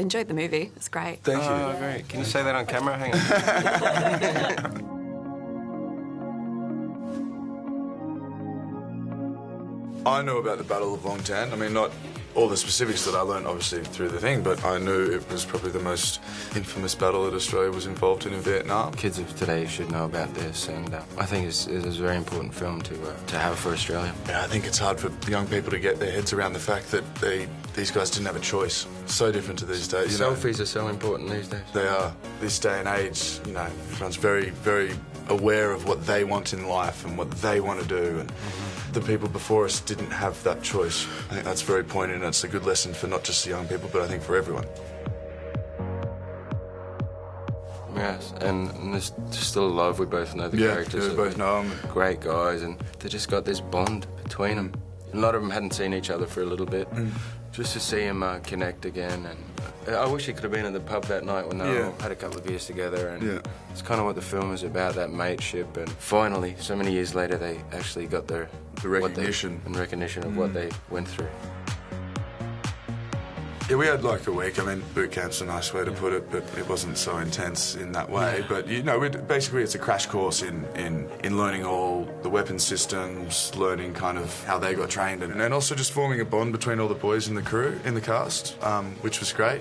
enjoyed the movie. It's great. Thank you. Oh, great. Can you say that on camera? Hang on. I knew about the Battle of Long Tan. I mean, not all the specifics that I learned, obviously, through the thing, but I knew it was probably the most infamous battle that Australia was involved in Vietnam. Kids of today should know about this, and I think it's a very important film to have for Australia. Yeah, I think it's hard for young people to get their heads around the fact that these guys didn't have a choice. So different to these days. Selfies are so important these days. They are. This day and age, everyone's very, very aware of what they want in life and what they want to do. And the people before us didn't have that choice. I think that's very poignant, and it's a good lesson for not just the young people, but I think for everyone. Yes, and there's still love. We both know the characters. Yeah, we both know them. Great guys, and they just got this bond between them. A lot of them hadn't seen each other for a little bit. Just to see them connect again, and I wish he could have been in the pub that night when they all had a couple of beers together, and it's kind of what the film is about, that mateship, and finally, so many years later, they actually got the recognition of what they went through. Yeah, we had like a week. I mean, boot camp's a nice way to put it, but it wasn't so intense in that way. But basically, it's a crash course in learning all the weapon systems, learning kind of how they got trained, and also just forming a bond between all the boys in the crew, in the cast, which was great.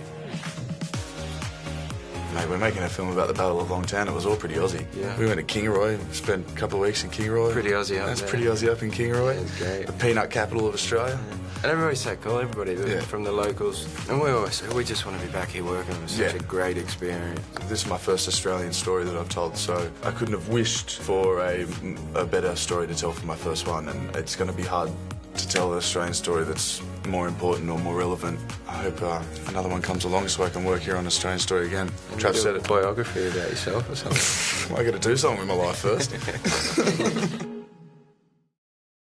Mate, we're making a film about the Battle of Long Tan. It was all pretty Aussie. Yeah. We went to Kingaroy, spent a couple of weeks in Kingaroy. Pretty Aussie up there. That's pretty Aussie up in Kingaroy. That's great. The peanut capital of Australia. Yeah. And everybody's so cool, everybody from the locals. And we just want to be back here working. It was such a great experience. This is my first Australian story that I've told, so I couldn't have wished for a better story to tell for my first one, and it's going to be hard to tell an Australian story that's more important or more relevant. I hope another one comes along so I can work here on Australian story again. Trav said it. Biography about yourself or something. I got to do something with my life first.